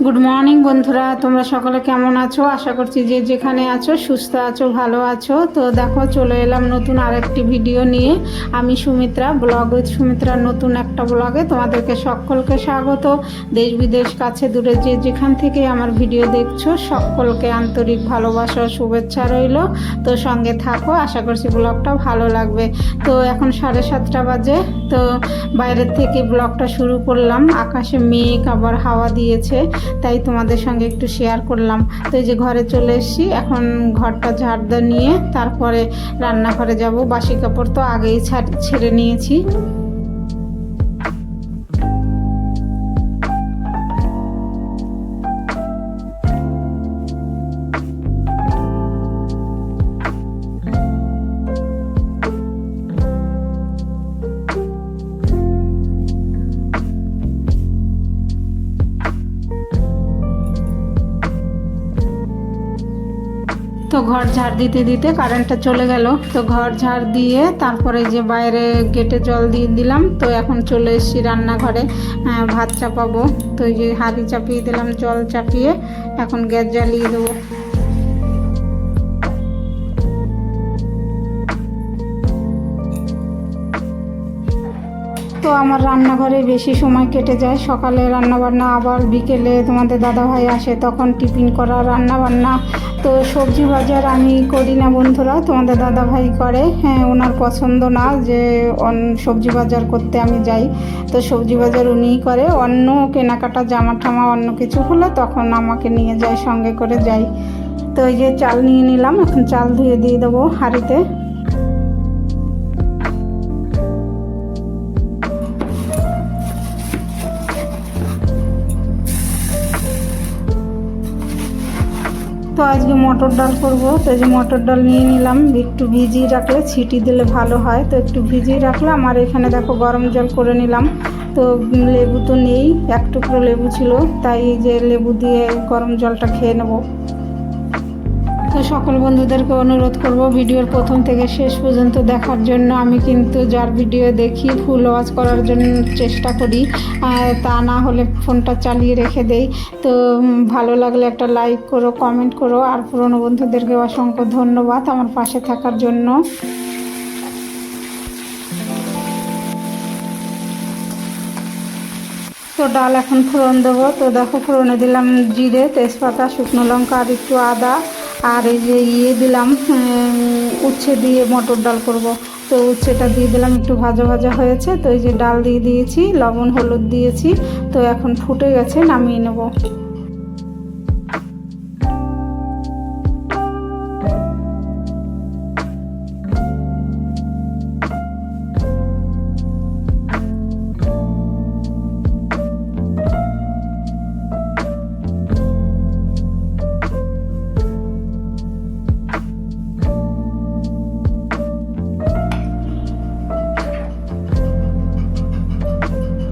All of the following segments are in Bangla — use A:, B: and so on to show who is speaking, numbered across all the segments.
A: গুড মর্নিং বন্ধুরা, তোমরা সকলে কেমন আছো? আশা করছি যে যেখানে আছো সুস্থ আছো, ভালো আছো। তো দেখো, চলে এলাম নতুন আরেকটি ভিডিও নিয়ে। আমি সুমিত্রা, ব্লগ উইথ সুমিত্রার নতুন একটা ব্লগে তোমাদেরকে সকলকে স্বাগত। দেশ বিদেশ কাছে দূরে যে যেখান থেকে আমার ভিডিও দেখছো সকলকে আন্তরিক ভালোবাসা ও শুভেচ্ছা রইল। তো সঙ্গে থাকো, আশা করছি ব্লগটা ভালো লাগবে। তো এখন 7:30 বাজে। তো বাইরের থেকে ব্লগটা শুরু করলাম। আকাশে মেঘ আবার হাওয়া দিয়েছে, তাই তোমাদের সঙ্গে একটু শেয়ার করলাম। তো এই যে ঘরে চলে এসেছি, এখন ঘরটা ঝাড় নিয়ে তারপরে রান্নাঘরে যাব। বাসি কাপড় তো আগেই ছেড়ে নিয়েছি। তো ঘর ঝাড় দিতে দিতে কারেন্টটা চলে গেল। তো ঘর ঝাড় দিয়ে তারপরে যে বাইরে গেটে জল দিয়ে দিলাম। তো এখন চলে এসেছি রান্নাঘরে ভাত চাপাবো। তো এই যে হাঁড়ি চাপিয়ে দিলাম, জল চাপিয়ে এখন গ্যাস জ্বালিয়ে দেবো। তো আমার রান্নাঘরে বেশি সময় কেটে যায়। সকালে রান্নাবান্না, আবার বিকেলে তোমাদের দাদাভাই আসে, তখন টিফিন করা, রান্নাবান্না। তো সবজি বাজার আমি করি না বন্ধুরা, তোমাদের দাদাভাই করে। হ্যাঁ, ওনার পছন্দ না যে সবজি বাজার করতে আমি যাই। তো সবজি বাজার উনিই করে। অন্য কেনাকাটা, জামা ঠামা, অন্য কিছু হলে তখন আমাকে নিয়ে যায়, সঙ্গে করে যাই। তো এই যে চাল নিয়ে নিলাম, এখন চাল ধুয়ে দিয়ে দেবো হাঁড়িতে। তো আজকে মটর ডাল করবো। তো এই যে মটর ডাল নিয়ে নিলাম। একটু ভিজিয়ে রাখলে, ছিটি দিলে ভালো হয়। তো একটু ভিজিয়ে রাখলাম। আর এখানে দেখো গরম জল করে নিলাম। তো লেবু তো নেই, এক টুকরো লেবু ছিল, তাই এই যে লেবু দিয়ে গরম জলটা খেয়ে নেব। তো সকল বন্ধুদেরকে অনুরোধ করব ভিডিওর প্রথম থেকে শেষ পর্যন্ত দেখার জন্য। আমি কিন্তু যার ভিডিও দেখি ফুল ওয়াচ করার জন্য চেষ্টা করি, তা না হলে ফোনটা চালিয়ে রেখে দেই। তো ভালো লাগলে একটা লাইক করো, কমেন্ট করো। আর পুরনো বন্ধুদেরকে অসংখ্য ধন্যবাদ আমার পাশে থাকার জন্য। তো ডাল এখন ফোড়ন দেবো। তো দেখো, ফোড়নে দিলাম জিরে, তেজপাতা, শুকনো লঙ্কা আর একটু আদা। আর এই যে দিলাম উচ্ছে দিয়ে মটর ডাল করব। তো উচ্ছেটা দিয়ে দিলাম, একটু ভাজা ভাজা হয়েছে। তো এই যে ডাল দিয়ে দিয়েছি, লবণ হলুদ দিয়েছি। তো এখন ফুটে গেছে, নামিয়ে নেব।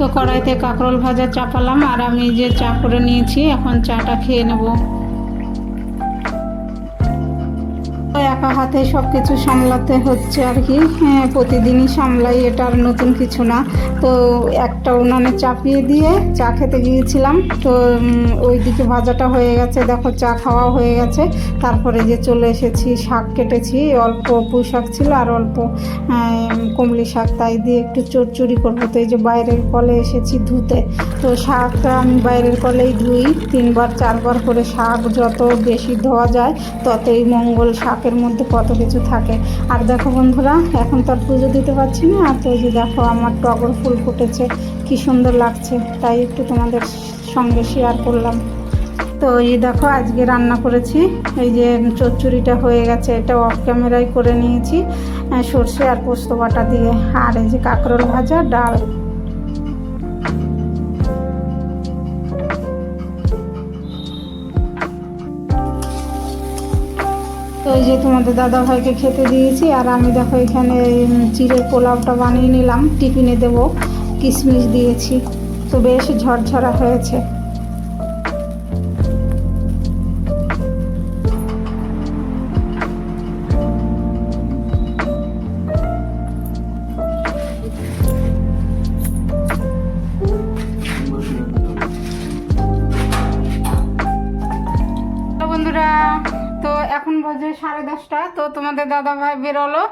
A: তো কড়াইতে কাঁকরোল ভাজা চাপালাম, আর আমি যে চা করে নিয়েছি, এখন চাটা খেয়ে নেব। একা হাতে সব কিছু সামলাতে হচ্ছে আর কি। হ্যাঁ, প্রতিদিনই সামলাই, এটা আর নতুন কিছু না। তো একটা উনানে চাপিয়ে দিয়ে চা খেতে গিয়েছিলাম। তো ওইদিকে ভাজাটা হয়ে গেছে, দেখো চা খাওয়া হয়ে গেছে। তারপরে যে চলে এসেছি, শাক কেটেছি, অল্প পুঁই শাক ছিল আর অল্প কমলি শাক, তাই দিয়ে একটু চচ্চড়ি করবো। তো এই যে বাইরের কলে এসেছি ধুতে। তো শাকটা আমি বাইরের কলেই ধুই, 3বার 4বার করে। শাক যত বেশি ধোয়া যায় ততই মঙ্গল। শাকের মধ্যে কত কিছু থাকে। আর দেখো বন্ধুরা, এখন তো আর পুজো দিতে পারছি না। তো এই যে দেখো, আমার টগর ফুল ফুটেছে, কি সুন্দর লাগছে, তাই একটু তোমাদের সঙ্গে শেয়ার করলাম। তো এই দেখো, আজকে রান্না করেছি, এই যে চচ্চড়িটা হয়ে গেছে, এটা অফ ক্যামেরায় করে নিয়েছি, সর্ষে আর পোস্ত বাটা দিয়ে। আর এই যে কাঁকরোল ভাজা, ডাল। তো এই যে তোমাদের দাদাভাইকে খেতে দিয়েছি। আর আমি দেখো এখানে চিড়ের পোলাওটা বানিয়ে নিলাম, টিফিনে দেব। কিশমিশ দিয়েছি, তো বেশ ঝরঝরা হয়েছে। বাজে 10:30, তো তোমাদের দাদা ভাই বেরোলো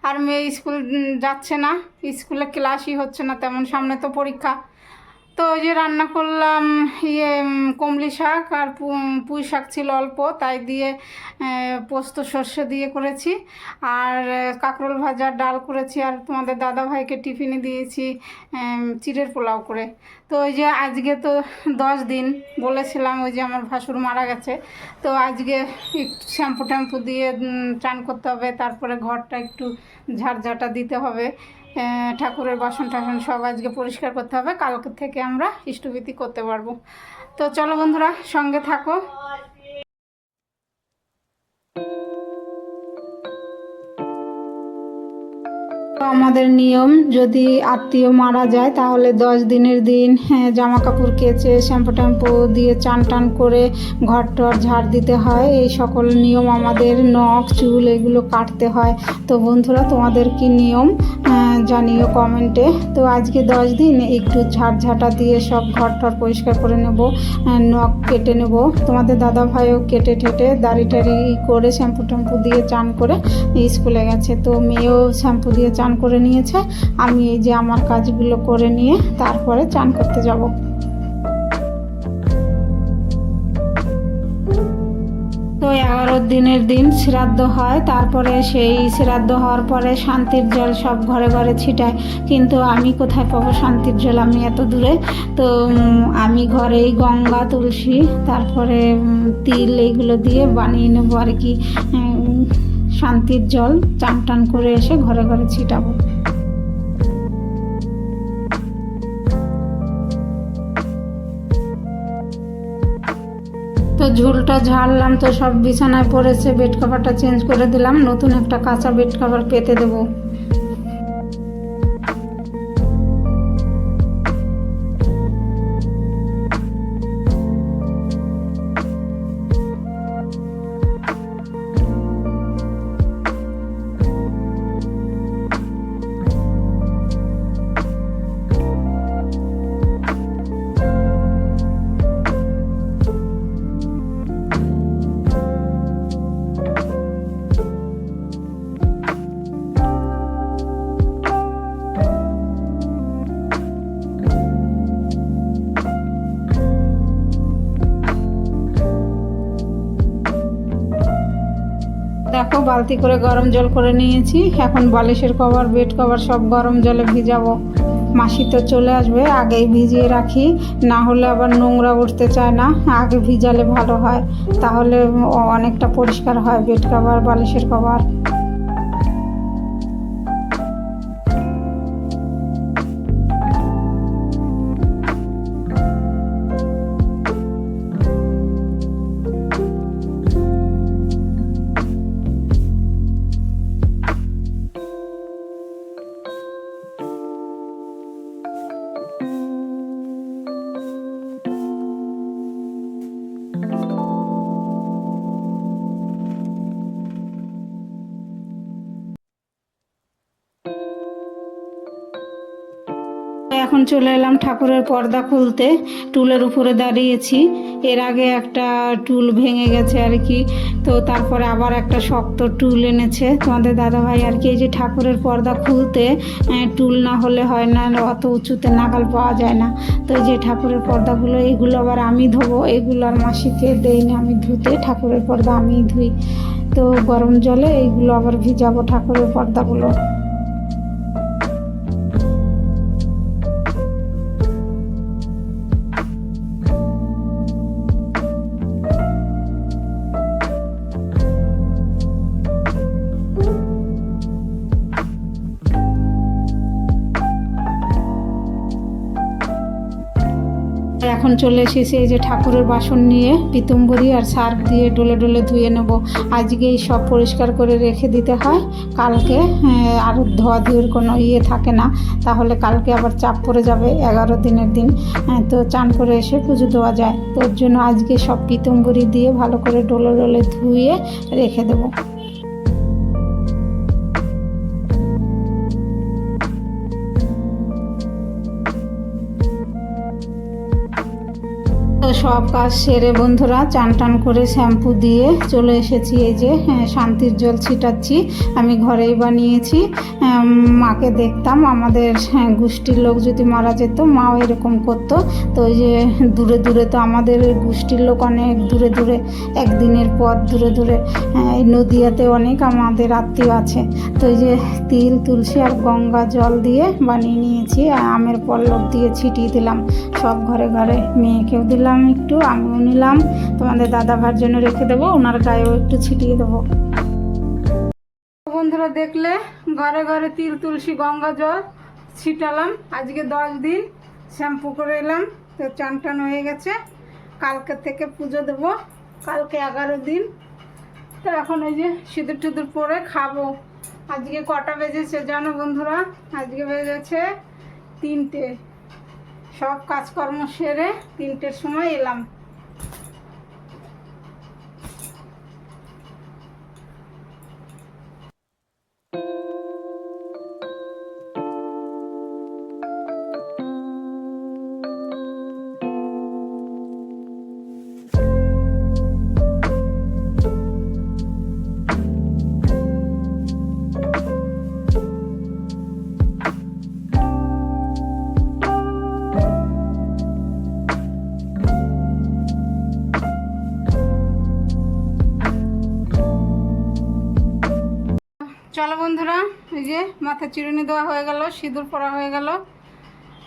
A: আর মেয়ে স্কুল যাচ্ছে না, স্কুলে ক্লাসই হচ্ছে না তেমন, সামনে তো পরীক্ষা। তো ওই যে রান্না করলাম কমলি শাক আর পুঁই শাক ছিল অল্প, তাই দিয়ে পোস্ত সর্ষে দিয়ে করেছি, আর কাঁকরোল ভাজা, ডাল করেছি, আর তোমাদের দাদা ভাইকে টিফিনে দিয়েছি চিড়ের পোলাও করে। তো ওই যে আজকে তো 10 দিন বলেছিলাম, ওই যে আমার ভাসুর মারা গেছে, তো আজকে একটু শ্যাম্পু ট্যাম্পু দিয়ে চান করতে হবে, তারপরে ঘরটা একটু ঝাড়ঝাঁটা দিতে হবে, ঠাকুরের বাসন টাসন সব আজকে পরিষ্কার করতে হবে, কালকে থেকে আমরা ইষ্টভীতি করতে পারবো। তো চলো বন্ধুরা, সঙ্গে থাকো। আমাদের নিয়ম, যদি আত্মীয় মারা যায় তাহলে 10 দিনের দিন জামা কাপড় কেচে শ্যাম্পু ট্যাম্পু দিয়ে চান টান করে ঘর টর ঝাড় দিতে হয়, এই সকল নিয়ম আমাদের, নখ চুল এগুলো কাটতে হয়। তো বন্ধুরা, তোমাদের কি নিয়ম জানিও কমেন্টে। তো আজকে 10 দিন একটু ঝাড়ঝাঁটা দিয়ে সব ঘর টর পরিষ্কার করে নেব, নখ কেটে নেব। তোমাদের দাদা ভাইও কেটে ঠেটে দাড়ি টাড়ি করে শ্যাম্পু ট্যাম্পু দিয়ে চান করে স্কুলে গেছে, তো মেয়েও শ্যাম্পু দিয়ে চান করে নিয়েছে। আমি এই যে আমার কাজগুলো করে নিয়ে তারপরে চান করতে যাব। তো 11 দিনের দিন শ্রাদ্ধ হয়, তারপরে সেই শ্রাদ্ধ হওয়ার পরে শান্তির জল সব ঘরে ঘরে ছিটায়, কিন্তু আমি কোথায় পাবো শান্তির জল, আমি এত দূরে। তো আমি ঘরেই গঙ্গা তুলসী তারপরে তিল এইগুলো দিয়ে বানিয়ে নেবো আর কি শান্তির জল, চান টান করে এসে ঘরে ঘরে ছিটাবো। তো ঝুলটা ঝাড়লাম, তো সব বিছানায় পড়েছে, বেড কভারটা চেঞ্জ করে দিলাম, নতুন একটা কাঁচা বেড কভার পেতে দেবো। দেখো বালতি করে গরম জল করে নিয়েছি, এখন বালিশের কভার বেড কভার সব গরম জলে ভিজাবো। মাসি তো চলে আসবে, আগেই ভিজিয়ে রাখি, না হলে আবার নোংরা উঠতে চায় না, আগে ভিজালে ভালো হয়, তাহলে অনেকটা পরিষ্কার হয় বেড কভার বালিশের কভার। এখন চলে এলাম ঠাকুরের পর্দা খুলতে, টুলের উপরে দাঁড়িয়েছি, এর আগে একটা টুল ভেঙে গেছে আর কি, তো তারপরে আবার একটা শক্ত টুল এনেছে তোমাদের দাদাভাই আর কি। এই যে ঠাকুরের পর্দা খুলতে টুল না হলে হয় না, অত উঁচুতে নাগাল পাওয়া যায় না। তো এই যে ঠাকুরের পর্দাগুলো, এগুলো আবার আমি ধোবো, এগুলো আর মাসিকে দেই না আমি ধুতে, ঠাকুরের পর্দা আমিই ধুই। তো গরম জলে এইগুলো আবার ভিজাবো ঠাকুরের পর্দাগুলো। এখন চলে এসেছি এই যে ঠাকুরের বাসন নিয়ে, পিতম্বরী আর সার্ফ দিয়ে ডলে ডলে ধুয়ে নেব। আজকেই সব পরিষ্কার করে রেখে দিতে হয়, কালকে আর ধোয়াধুয়ির কোনো থাকে না, তাহলে কালকে আবার চাপ পড়ে যাবে 11 দিনের দিন। তো চান করে এসে পুজো দেওয়া যায়, তোর জন্য আজকে সব পিতম্বরী দিয়ে ভালো করে ডলে ডলে ধুয়ে রেখে দেবো। তো সব কাজ সেরে বন্ধুরা চান টান করে শ্যাম্পু দিয়ে চলে এসেছি। এই যে শান্তির জল ছিটাচ্ছি, আমি ঘরেই বানিয়েছি। মাকে দেখতাম আমাদের গোষ্ঠীর লোক যদি মারা যেত মাও এরকম করতো। তো ওই যে দূরে দূরে, তো আমাদের গোষ্ঠীর লোক অনেক দূরে দূরে, একদিনের পথ দূরে দূরে। এই নদিয়াতে অনেক আমাদের আত্মীয় আছে। তো এই যে তিল, তুলসী আর গঙ্গা জল দিয়ে বানিয়ে নিয়েছি, আর আমের পল্লব দিয়ে ছিটিয়ে দিলাম সব ঘরে ঘরে। মেয়েকেও দিলাম একটু, আমিও নিলাম, তোমাদের দাদা ভাইয়ের জন্য রেখে দেবো, ওনার গায়েও একটু ছিটিয়ে দেবো। বন্ধুরা দেখলে ঘরে ঘরে তিল, তুলসী, গঙ্গা জল ছিটালাম। আজকে 10 দিন শ্যাম্পু করে এলাম। তো চান টান হয়ে গেছে, কালকে থেকে পুজো দেবো, কালকে 11 দিন। তো এখন এই যে সিঁদুর টুদুর পরে খাবো। আজকে কটা বেজেছে জানো বন্ধুরা? আজকে বেজেছে 3টে। সব কাজকর্ম সেরে 3টের সময় এলাম। চলো বন্ধুরা, এই যে মাথা চিরুনি দেওয়া হয়ে গেল, সিঁদুর পরা হয়ে গেল।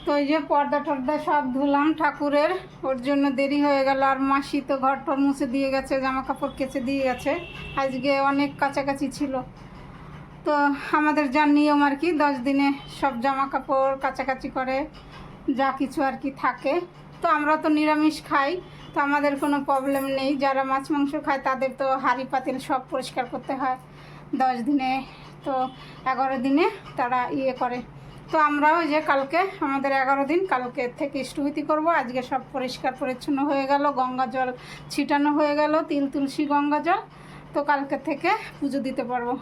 A: তো এই যে পর্দা টর্দা সব ধুলাম ঠাকুরের, ওর জন্য দেরি হয়ে গেল। আর মাসি তো ঘর টর মুছে দিয়ে গেছে, জামা কাপড় কেচে দিয়ে গেছে। আজকে অনেক কাছাকাছি ছিল। তো আমাদের যার নিয়ম আর কি, 10 দিনে সব জামা কাপড় কাছাকাছি করে, যা কিছু আর কি থাকে। তো আমরা তো নিরামিষ খাই, তো আমাদের কোনো প্রবলেম নেই। যারা মাছ মাংস খায় তাদের তো হাঁড়ি পাতিল সব পরিষ্কার করতে হয় 10 দিনে। তো 11 দিনে তারা করে। তো আমরাও যে কালকে আমাদের 11 দিন, কালকে থেকে স্তুতি করব। আজকে সব পরিষ্কার পরিচ্ছন্ন হয়ে গেল, গঙ্গা জল ছিটানো হয়ে গেল, তিল, তুলসী, গঙ্গা জল। তো কালকে থেকে পুজো দিতে পারবো।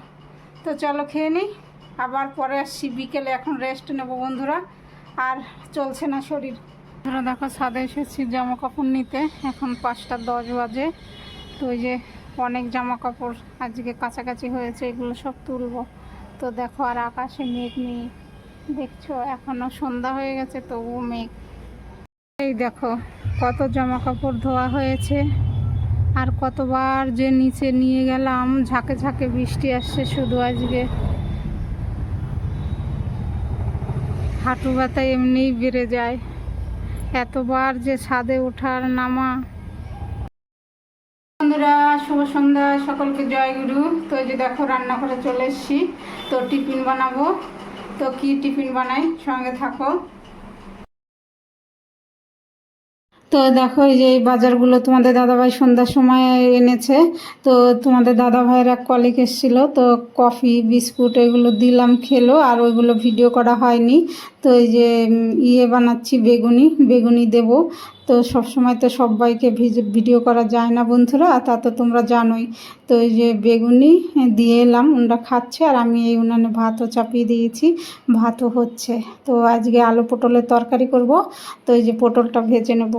A: তো চলো খেয়ে নিই, আবার পরে আসছি বিকেলে। এখন রেস্ট নেব বন্ধুরা, আর চলছে না শরীর। বন্ধুরা দেখো ছাদে এসেছি জামা কাপড় নিতে, এখন 5টা 10 বাজে। তো ওই যে অনেক জামা কাপড় আজকে কাছাকাছি হয়েছে, এগুলো সব তুলবো। তো দেখো আর আকাশে মেঘ নেই, দেখছো এখনো সন্ধ্যা হয়ে গেছে তবুও মেঘ। এই দেখো কত জামা কাপড় ধোয়া হয়েছে, আর কতবার যে নিচে নিয়ে গেলাম। ঝাঁকে ঝাঁকে বৃষ্টি আসছে শুধু আজকে, হাঁটু ব্যথা এমনিই বেড়ে যায়, এতবার যে ছাদে ওঠার নামা। বন্ধুরা শুভ সন্ধ্যা, সকলকে জয় গুরু। তো এই যে দেখো রান্না করে চলে এসেছি, তো টিফিন বানাবো। তো কি টিফিন বানাই, সঙ্গে থাকো। তো দেখো এই যে এই বাজারগুলো তোমাদের দাদাভাই সন্ধ্যার সময় এনেছে। তো তোমাদের দাদাভাইয়ের এক কলিগ এসেছিল, তো কফি বিস্কুট এগুলো দিলাম, খেলো। আর ওইগুলো ভিডিও করা হয়নি। তো এই যে বানাচ্ছি বেগুনি, বেগুনি দেব। তো সব সময় তো সবাইকে ভিডিও করা যায় না বন্ধুরা, তা তো তোমরা জানোই। তো এই যে বেগুনি দিয়ে এলাম, ওনারা খাচ্ছে, আর আমি এই উনানে ভাতও চাপিয়ে দিয়েছি, ভাতও হচ্ছে। তো আজকে আলু পটলের তরকারি করব। তো এই যে পটলটা ভেজে নেব।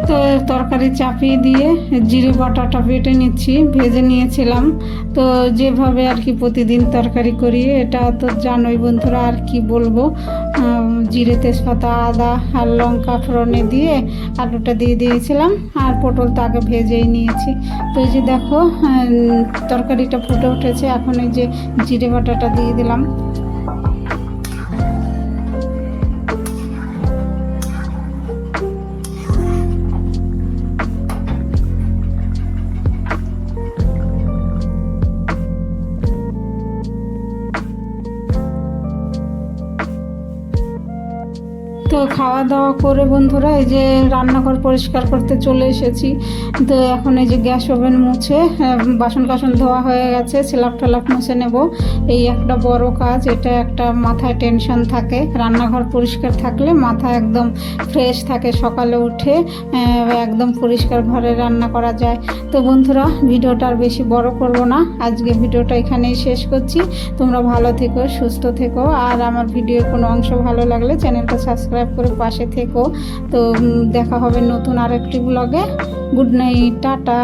A: তো তরকারি চাপিয়ে দিয়ে জিরে বাটাটা বেটে নিচ্ছি, ভেজে নিয়েছিলাম। তো যেভাবে আর কি প্রতিদিন তরকারি করি, এটা তো জানোই বন্ধুরা, আর কি বলবো। জিরে, তেজপাতা, আদা আর লঙ্কা ফোড়নে দিয়ে আলুটা দিয়ে দিয়েছিলাম, আর পটল তো আগে ভেজেই নিয়েছি। তো এই যে দেখো তরকারিটা ফুটে উঠেছে, এখন এই যে জিরে বাটাটা দিয়ে দিলাম। তো তো খাওয়া দাওয়া করে বন্ধুরা এই যে রান্নাঘর পরিষ্কার করতে চলে এসেছি। তো এখন এই যে গ্যাস ওভেন মুছে বাসন কাসন ধোয়া হয়ে গেছে, স্ল্যাব টেলাপ মুছে নেব। এই একটা বড় কাজ, এটা একটা মাথায় টেনশন থাকে। রান্নাঘর পরিষ্কার থাকলে মাথা একদম ফ্রেশ থাকে, সকালে উঠে একদম পরিষ্কার ঘরে রান্না করা যায়। তো বন্ধুরা ভিডিওটা আর বেশি বড় করব না, আজকে ভিডিওটা এখানেই শেষ করছি। তোমরা ভালো থেকো, সুস্থ থেকো, আর আমার ভিডিওর কোনো অংশ ভালো লাগলে চ্যানেলটা সাবস্ক্রাইব করে পাশে থেকো। তো দেখা হবে নতুন আরেকটি ব্লগে। Good night, tata.